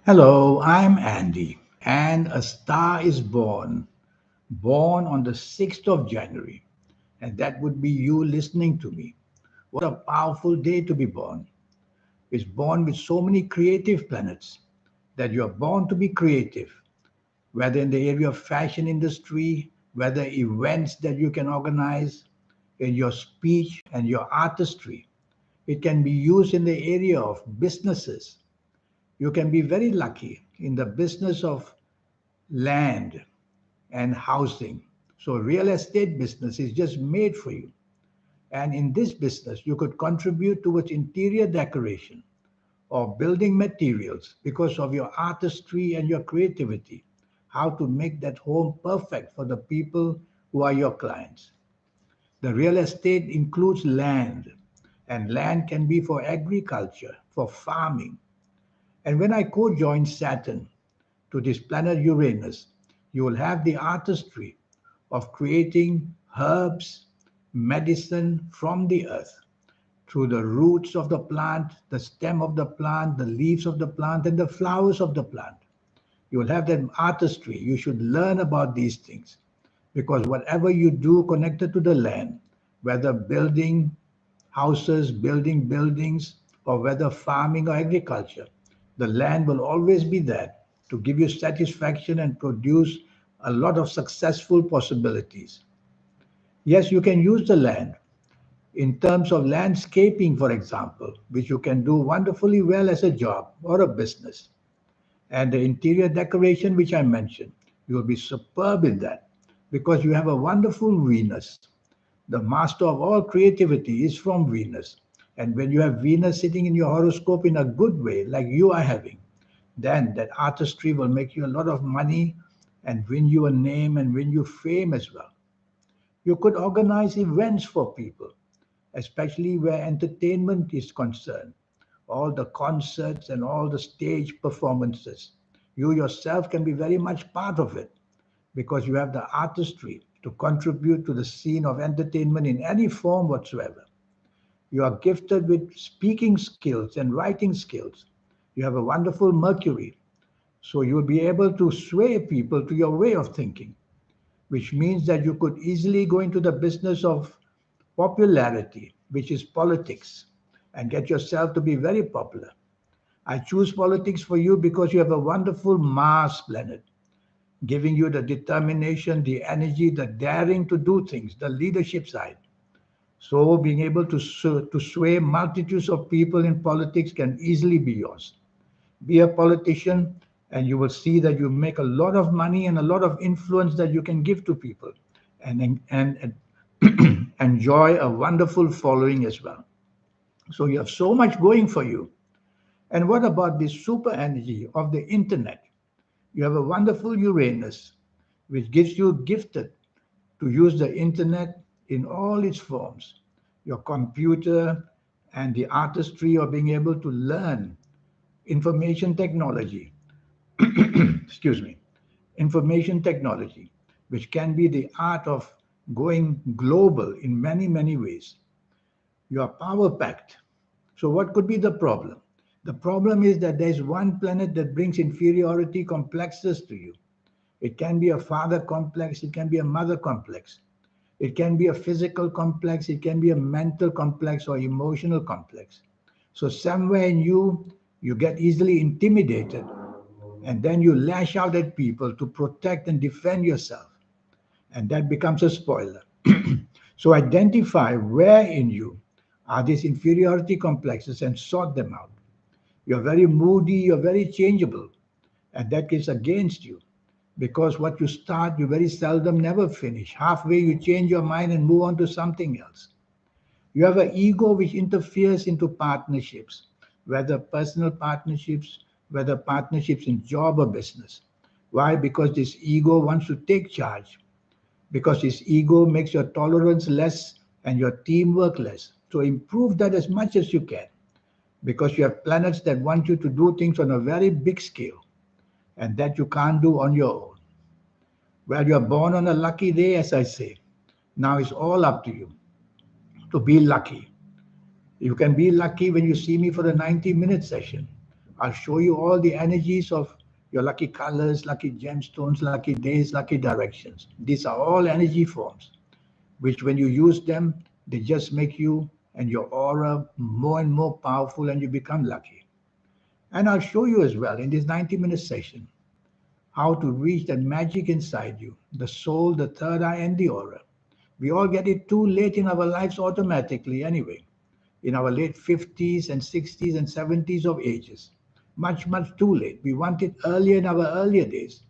Hello, I'm Andy, and a star is born on the 6th of January, and that would be you listening to me. What a powerful day to be born. It's born with so many creative planets that you're born to be creative, whether in the area of fashion industry, whether events that you can organize, in your speech and your artistry. It can be used in the area of businesses. You can be very lucky in the business of land and housing. So real estate business is just made for you. And in this business, you could contribute towards interior decoration or building materials because of your artistry and your creativity, how to make that home perfect for the people who are your clients. The real estate includes land, and land can be for agriculture, for farming. And when I co-join Saturn to this planet Uranus, you will have the artistry of creating herbs, medicine from the earth through the roots of the plant, the stem of the plant, the leaves of the plant, and the flowers of the plant. You will have that artistry. You should learn about these things because whatever you do connected to the land, whether building houses, building buildings, or whether farming or agriculture, the land will always be there to give you satisfaction and produce a lot of successful possibilities. Yes, you can use the land in terms of landscaping, for example, which you can do wonderfully well as a job or a business. And the interior decoration, which I mentioned, you will be superb in that because you have a wonderful Venus. The master of all creativity is from Venus. And when you have Venus sitting in your horoscope in a good way, like you are having, then that artistry will make you a lot of money and win you a name and win you fame as well. You could organize events for people, especially where entertainment is concerned, all the concerts and all the stage performances. You yourself can be very much part of it because you have the artistry to contribute to the scene of entertainment in any form whatsoever. You are gifted with speaking skills and writing skills. You have a wonderful Mercury, so you will be able to sway people to your way of thinking, which means that you could easily go into the business of popularity, which is politics, and get yourself to be very popular. I choose politics for you because you have a wonderful Mars planet, giving you the determination, the energy, the daring to do things, the leadership side. So, being able to sway multitudes of people in politics can easily be yours. Be a politician, and you will see that you make a lot of money and a lot of influence that you can give to people and enjoy a wonderful following as well. So, you have so much going for you. And what about this super energy of the internet? You have a wonderful Uranus, which gives you gifted to use the internet in all its forms. Your computer and the artistry of being able to learn information technology, excuse me, information technology, which can be the art of going global in many, many ways. You are power packed. So, what could be the problem? The problem is that there's one planet that brings inferiority complexes to you. It can be a father complex, it can be a mother complex, it can be a physical complex, it can be a mental complex or emotional complex. So, somewhere in you, you get easily intimidated and then you lash out at people to protect and defend yourself. And that becomes a spoiler. So, identify where in you are these inferiority complexes and sort them out. You're very moody, you're very changeable, and that is against you because what you start, you very seldom never finish. Halfway, you change your mind and move on to something else. You have an ego which interferes into partnerships, whether personal partnerships, whether partnerships in job or business. Why? Because this ego wants to take charge, because this ego makes your tolerance less and your teamwork less. So improve that as much as you can because you have planets that want you to do things on a very big scale and that you can't do on your own. Well, you are born on a lucky day, as I say. Now it's all up to you to be lucky. You can be lucky when you see me for a 90-minute session, I'll show you all the energies of your lucky colors, lucky gemstones, lucky days, lucky directions. These are all energy forms, which when you use them, they just make you and your aura more and more powerful and you become lucky. And I'll show you as well in this 90-minute session how to reach that magic inside you, the soul, the third eye, and the aura. We all get it too late in our lives automatically anyway, in our late 50s and 60s and 70s of ages. Much, much too late. We want it earlier in our earlier days.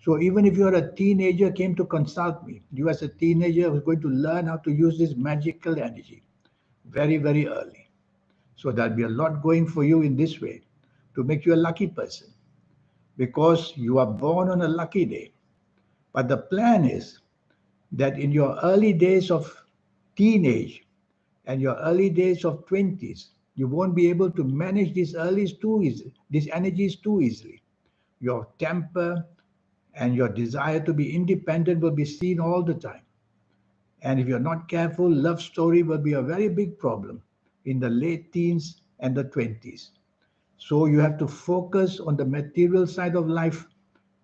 So even if you're a teenager, came to consult me, you as a teenager was going to learn how to use this magical energy very, very early. So there'll be a lot going for you in this way to make you a lucky person because you are born on a lucky day. But the plan is that in your early days of teenage and your early days of 20s, you won't be able to manage these energies too easily. Your temper and your desire to be independent will be seen all the time. And if you're not careful, love story will be a very big problem in the late teens and the 20s. So you have to focus on the material side of life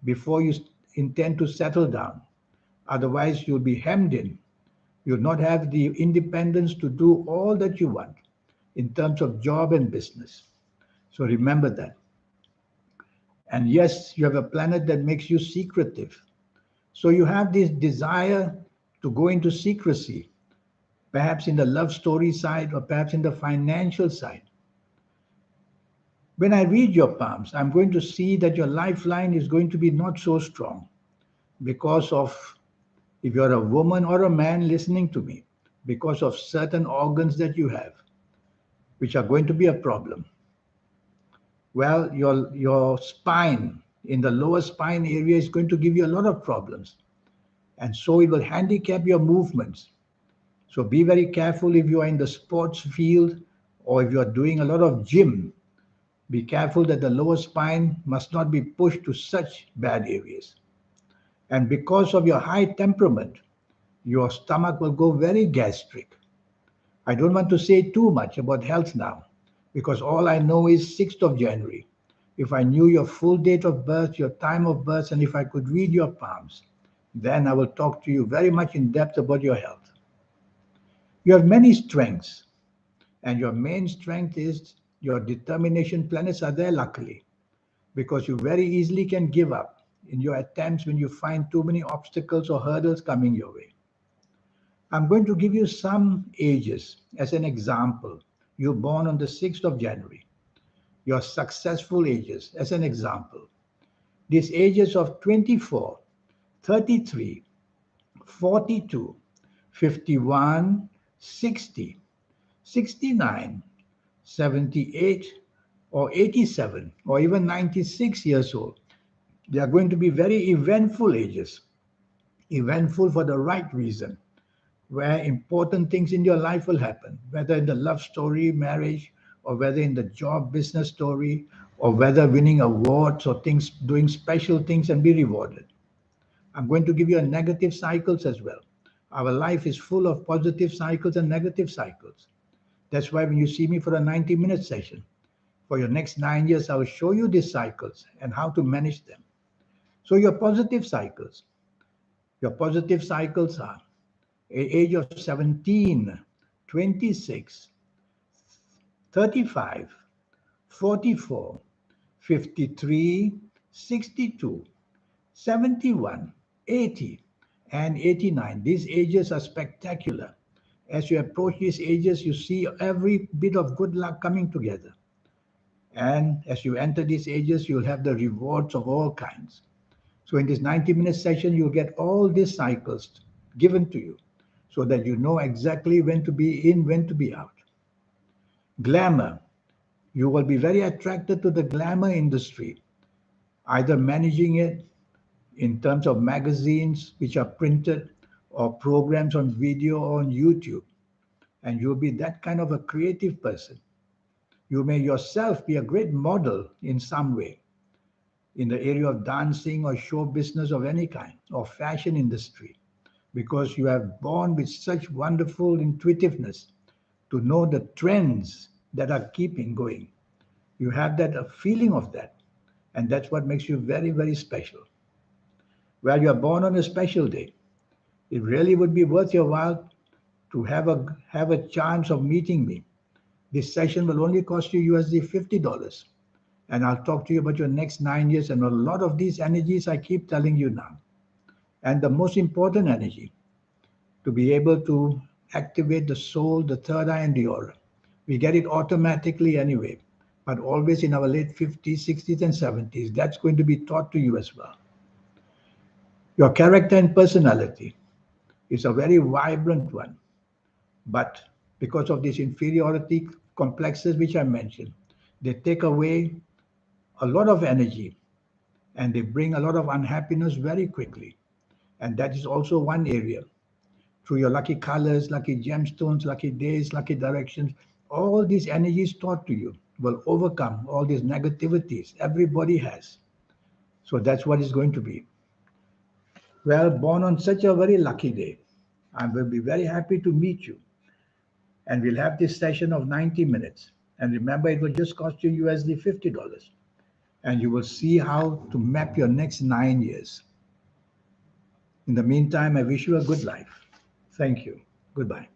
before you intend to settle down. Otherwise, you'll be hemmed in. You'll not have the independence to do all that you want in terms of job and business. So remember that. And yes, you have a planet that makes you secretive. So you have this desire to go into secrecy, perhaps in the love story side or perhaps in the financial side. When I read your palms, I'm going to see that your lifeline is going to be not so strong because of, if you're a woman or a man listening to me, because of certain organs that you have, which are going to be a problem. Well, your spine, in the lower spine area, is going to give you a lot of problems. And so it will handicap your movements. So be very careful if you are in the sports field or if you are doing a lot of gym. Be careful that the lower spine must not be pushed to such bad areas. And because of your high temperament, your stomach will go very gastric. I don't want to say too much about health now because all I know is 6th of January. If I knew your full date of birth, your time of birth, and if I could read your palms, then I will talk to you very much in depth about your health. You have many strengths, and your main strength is your determination. Planets are there, luckily, because you very easily can give up in your attempts when you find too many obstacles or hurdles coming your way. I'm going to give you some ages as an example. You're born on the 6th of January. Your successful ages as an example. These ages of 24, 33, 42, 51, 60, 69, 78, or 87, or even 96 years old. They are going to be very eventful ages, eventful for the right reason, where important things in your life will happen, whether in the love story, marriage, or whether in the job, business story, or whether winning awards or things, doing special things and be rewarded. I'm going to give you a negative cycles as well. Our life is full of positive cycles and negative cycles. That's why when you see me for a 90-minute session, for your next 9 years, I will show you these cycles and how to manage them. So your positive cycles are age of 17, 26, 35, 44, 53, 62, 71, 80, and 89. These ages are spectacular. As you approach these ages, you see every bit of good luck coming together. And as you enter these ages, you'll have the rewards of all kinds. So in this 90-minute session, you'll get all these cycles given to you so that you know exactly when to be in, when to be out. Glamour. You will be very attracted to the glamour industry, either managing it in terms of magazines which are printed or programs on video or on YouTube. And you'll be that kind of a creative person. You may yourself be a great model in some way in the area of dancing or show business of any kind or fashion industry because you have born with such wonderful intuitiveness to know the trends that are keeping going. You have that a feeling of that, and that's what makes you very, very special. Well, you are born on a special day. It really would be worth your while to have a chance of meeting me. This session will only cost you USD $50. And I'll talk to you about your next 9 years and a lot of these energies I keep telling you now. And the most important energy, to be able to activate the soul, the third eye, and the aura. We get it automatically anyway, but always in our late 50s, 60s, and 70s. That's going to be taught to you as well. Your character and personality is a very vibrant one, but because of these inferiority complexes which I mentioned, they take away a lot of energy and they bring a lot of unhappiness very quickly. And that is also one area. Through your lucky colors, lucky gemstones, lucky days, lucky directions, all these energies taught to you will overcome all these negativities everybody has. So that's what it's going to be. Well, born on such a very lucky day, I will be very happy to meet you. And we'll have this session of 90 minutes. And remember, it will just cost you USD $50. And you will see how to map your next 9 years. In the meantime, I wish you a good life. Thank you. Goodbye.